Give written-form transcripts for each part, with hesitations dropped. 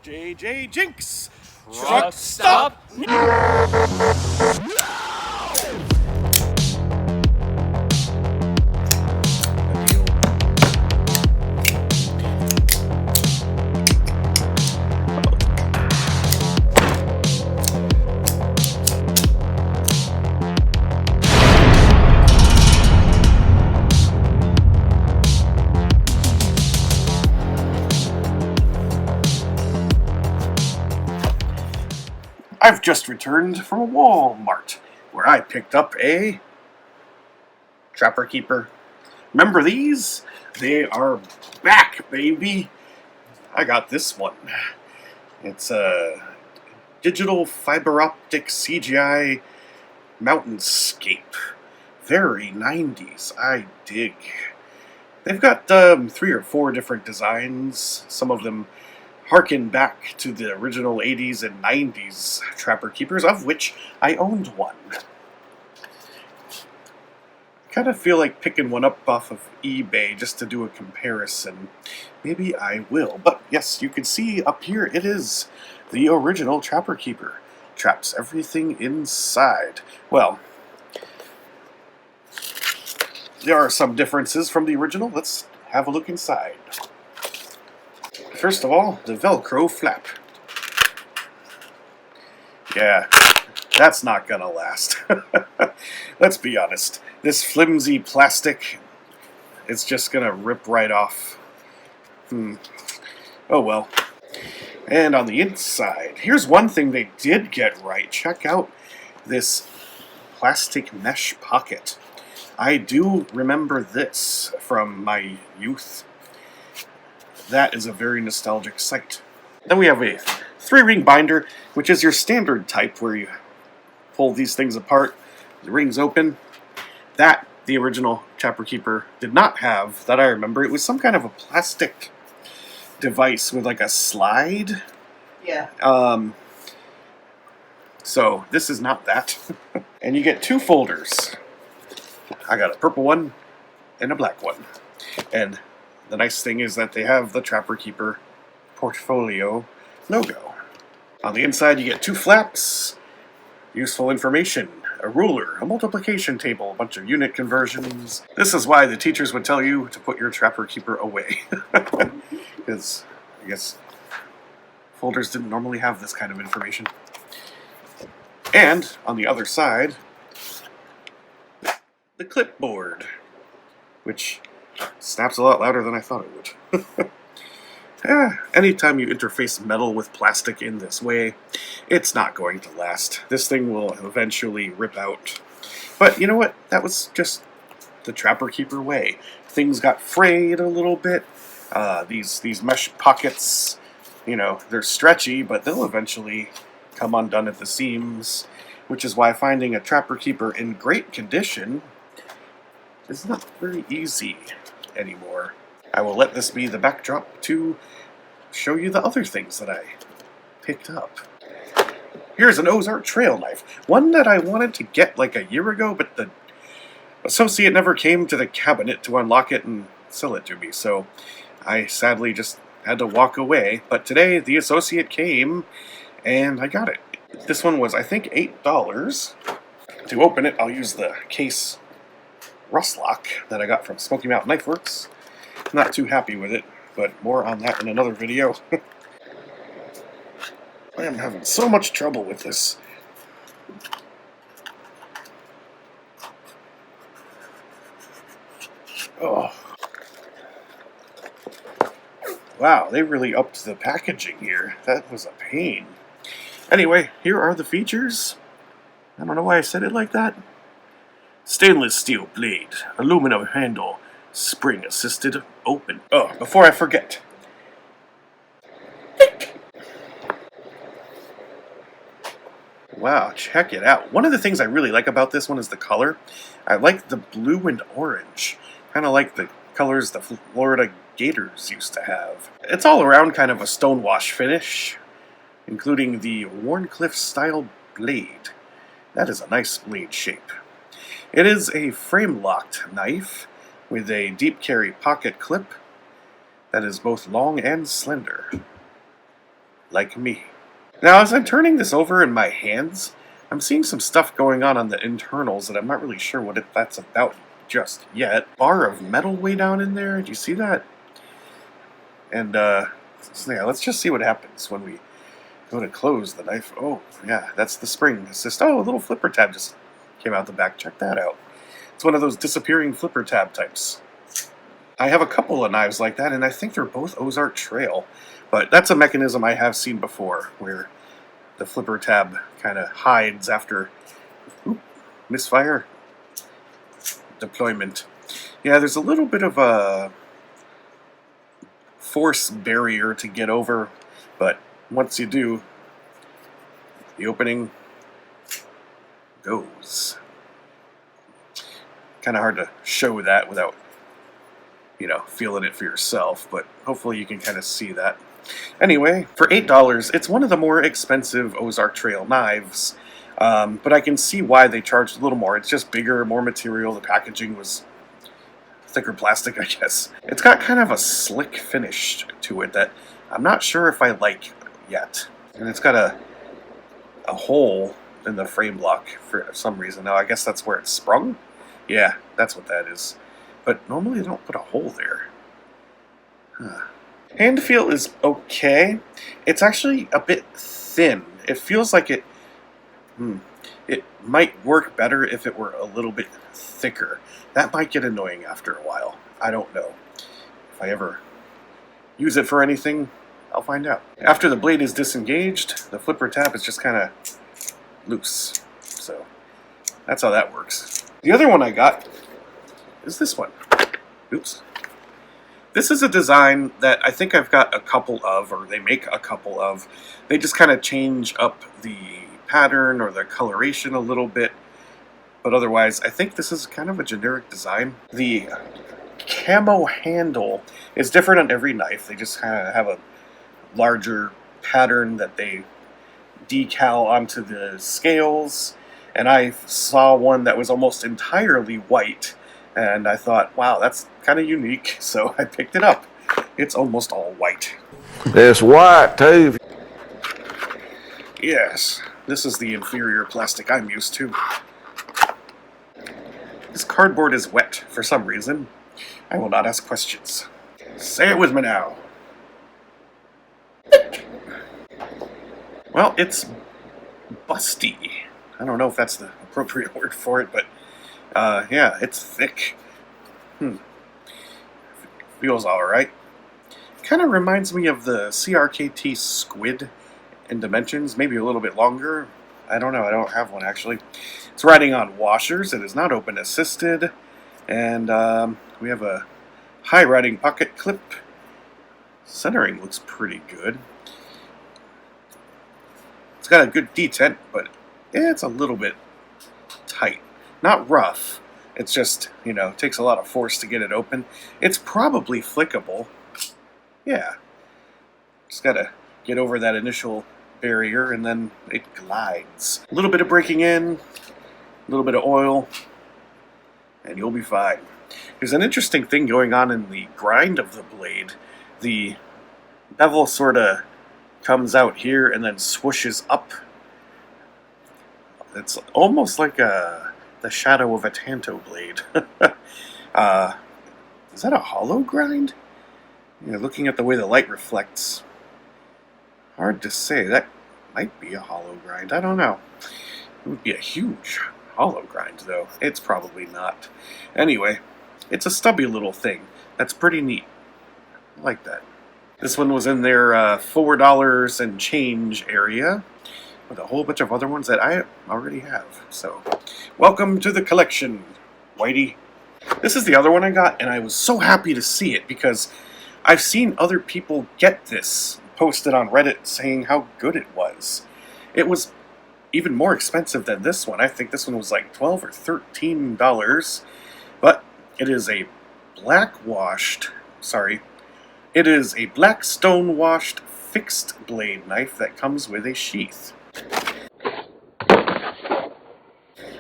JJ Jinx! Truck stop! I've just returned from a Walmart where I picked up a Trapper Keeper. Remember these? They are back, baby! I got this one. It's a digital fiber optic CGI mountainscape. Very 90s. I dig. They've got 3 or 4 different designs. Some of them harken back to the original 80s and 90s Trapper Keepers, of which I owned one. I kind of feel like picking one up off of eBay just to do a comparison. Maybe I will. But yes, you can see up here it is the original Trapper Keeper. Traps everything inside. Well, there are some differences from the original. Let's have a look inside. First of all, the Velcro flap. Yeah, that's not gonna last. Let's be honest. This flimsy plastic, it's just gonna rip right off. Oh well. And on the inside, here's one thing they did get right. Check out this plastic mesh pocket. I do remember this from my youth. That is a very nostalgic sight. Then we have a 3-ring binder, which is your standard type where you pull these things apart, the rings open. That the original Trapper Keeper did not have, that I remember. It was some kind of a plastic device with like a slide. Yeah. So this is not that. And you get 2 folders. I got a purple one and a black one. And the nice thing is that they have the Trapper Keeper portfolio logo. On the inside you get 2 flaps, useful information, a ruler, a multiplication table, a bunch of unit conversions. This is why the teachers would tell you to put your Trapper Keeper away. Because I guess folders didn't normally have this kind of information. And on the other side, the clipboard, which snaps a lot louder than I thought it would. Anytime you interface metal with plastic in this way, it's not going to last. This thing will eventually rip out. But you know what? That was just the Trapper Keeper way. Things got frayed a little bit. These mesh pockets, you know, they're stretchy, but they'll eventually come undone at the seams, which is why finding a Trapper Keeper in great condition is not very easy anymore. I will let this be the backdrop to show you the other things that I picked up. Here's an Ozark trail knife, one that I wanted to get like a year ago, but the associate never came to the cabinet to unlock it and sell it to me, so I sadly just had to walk away. But today the associate came and I got it. This one was, I think, $8. To open it, I'll use the case rust lock that I got from Smoky Mountain Knife Works. Not too happy with it, but more on that in another video. I am having so much trouble with this. Oh. Wow, they really upped the packaging here. That was a pain. Anyway, here are the features. I don't know why I said it like that. Stainless steel blade, aluminum handle, spring assisted open. Oh, before I forget. Wow, check it out. One of the things I really like about this one is the color. I like the blue and orange. Kind of like the colors the Florida Gators used to have. It's all around kind of a stonewash finish, including the Warncliffe style blade. That is a nice blade shape. It is a frame-locked knife with a deep carry pocket clip that is both long and slender. like me. Now, as I'm turning this over in my hands, I'm seeing some stuff going on the internals that I'm not really sure what that's about just yet. Bar of metal way down in there, do you see that? And, so yeah, let's just see what happens when we go to close the knife. Oh, yeah, that's the spring assist. Oh, a little flipper tab just came out the back. Check that out. It's one of those disappearing flipper tab types. I have a couple of knives like that, and I think they're both Ozark Trail. But that's a mechanism I have seen before, where the flipper tab kind of hides after misfire deployment. Yeah, there's a little bit of a force barrier to get over, but once you do, the opening goes. Kind of hard to show that without, feeling it for yourself, but hopefully you can kind of see that. Anyway, for $8, it's one of the more expensive Ozark Trail knives, but I can see why they charged a little more. It's just bigger, more material. The packaging was thicker plastic, I guess. It's got kind of a slick finish to it that I'm not sure if I like yet. And it's got a hole in the frame block for some reason. Now, I guess that's where it's sprung? Yeah, that's what that is. But normally they don't put a hole there. Hand feel is okay. It's actually a bit thin. It feels like it might work better if it were a little bit thicker. That might get annoying after a while. I don't know. If I ever use it for anything, I'll find out. After the blade is disengaged, the flipper tab is just kind of loose. So that's how that works. The other one I got is this one. Oops. This is a design that I think I've got a couple of, or they make a couple of. They just kind of change up the pattern or the coloration a little bit. But otherwise, I think this is kind of a generic design. The camo handle is different on every knife. They just kind of have a larger pattern that they decal onto the scales. And I saw one that was almost entirely white. And I thought, wow, that's kind of unique. So I picked it up. It's almost all white. It's white, too. Yes, this is the inferior plastic I'm used to. This cardboard is wet for some reason. I will not ask questions. Say it with me now. Well, it's busty. I don't know if that's the appropriate word for it, but yeah, it's thick. Feels alright. Kind of reminds me of the CRKT Squid in dimensions, maybe a little bit longer. I don't know, I don't have one actually. It's riding on washers, it is not open assisted, and we have a high riding pocket clip. Centering looks pretty good. It's got a good detent, but it's a little bit tight. Not rough, it's just, takes a lot of force to get it open. It's probably flickable. Yeah. Just gotta get over that initial barrier and then it glides. A little bit of breaking in, a little bit of oil, and you'll be fine. There's an interesting thing going on in the grind of the blade. The bevel sort of comes out here and then swooshes up. It's almost like the shadow of a Tanto blade. Is that a hollow grind? Looking at the way the light reflects, hard to say. That might be a hollow grind. I don't know. It would be a huge hollow grind, though. It's probably not. Anyway, it's a stubby little thing. That's pretty neat. I like that. This one was in their $4 and change area, with a whole bunch of other ones that I already have. So, welcome to the collection, Whitey. This is the other one I got, and I was so happy to see it because I've seen other people get this posted on Reddit saying how good it was. It was even more expensive than this one. I think this one was like $12 or $13, but it is a it is a black stone washed fixed blade knife that comes with a sheath.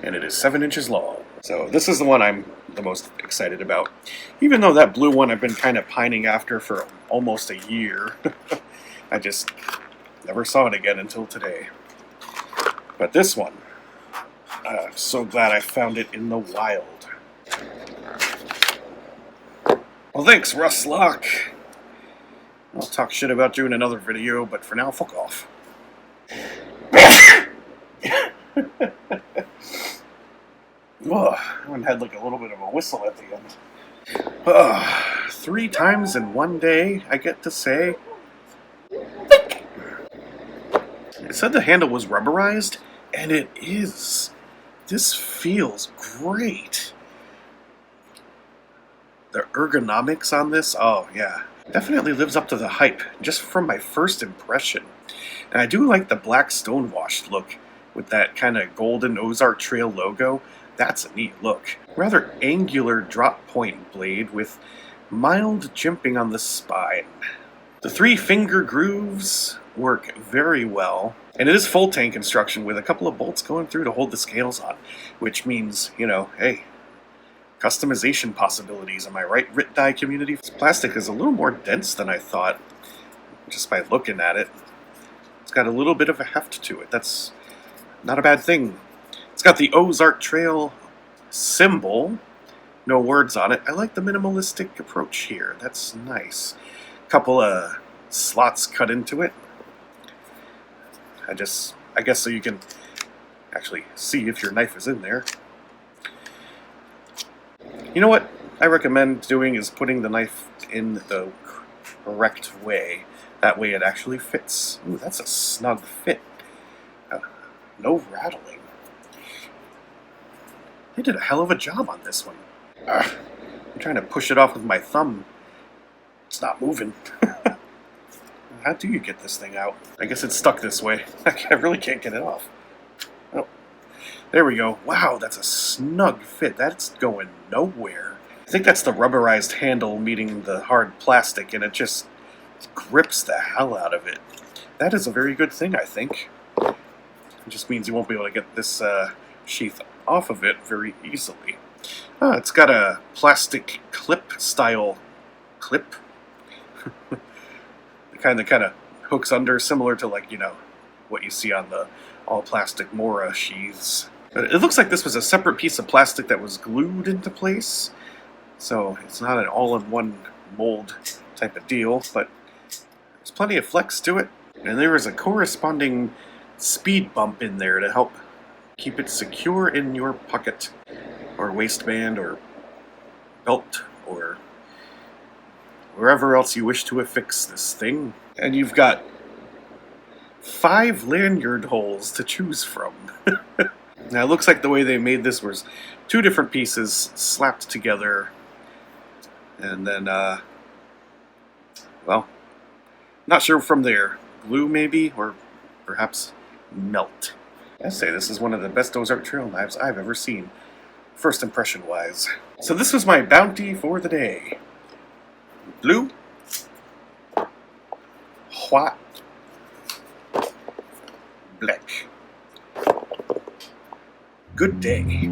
And it is 7 inches long. So this is the one I'm the most excited about. Even though that blue one I've been kind of pining after for almost a year. I just Never saw it again until today. But this one, I'm so glad I found it in the wild. Well, thanks, Russ Locke. I'll talk shit about you in another video, but for now, fuck off. Ugh, that one had like a little bit of a whistle at the end. 3 times in one day, I get to say. It said the handle was rubberized, and it is. This feels great. The ergonomics on this, oh yeah, definitely lives up to the hype, just from my first impression. And I do like the black stonewashed look, with that kind of golden Ozark Trail logo. That's a neat look. Rather angular drop point blade with mild jimping on the spine. The 3-finger grooves work very well, and it is full tank construction with a couple of bolts going through to hold the scales on, which means, you know, hey, customization possibilities, am I right, Rit Die community? This plastic is a little more dense than I thought, just by looking at it. It's got a little bit of a heft to it. That's not a bad thing. It's got the Ozark Trail symbol, no words on it. I like the minimalistic approach here. That's nice. Couple of slots cut into it. I guess so you can actually see if your knife is in there. You know what I recommend doing is putting the knife in the correct way. That way it actually fits. Ooh, that's a snug fit. No rattling. They did a hell of a job on this one. I'm trying to push it off with my thumb. It's not moving. How do you get this thing out? I guess it's stuck this way. I really can't get it off. Oh, there we go. Wow, that's a snug fit. That's going nowhere. I think that's the rubberized handle meeting the hard plastic, and it just grips the hell out of it. That is a very good thing, I think. It just means you won't be able to get this sheath off of it very easily. It's got a plastic clip-style clip. The kind of hooks under, similar to, like, you know, what you see on the all-plastic Mora sheaths. But it looks like this was a separate piece of plastic that was glued into place, so it's not an all-in-one mold type of deal, but there's plenty of flex to it. And there is a corresponding speed bump in there to help keep it secure in your pocket, or waistband, or belt, or wherever else you wish to affix this thing. And you've got 5 lanyard holes to choose from. Now it looks like the way they made this was 2 different pieces slapped together, and then, well, not sure from there. Glue maybe, or perhaps melt. I say this is one of the best Ozark Trail knives I've ever seen, first impression wise. So this was my bounty for the day. Blue, white, black. Good day.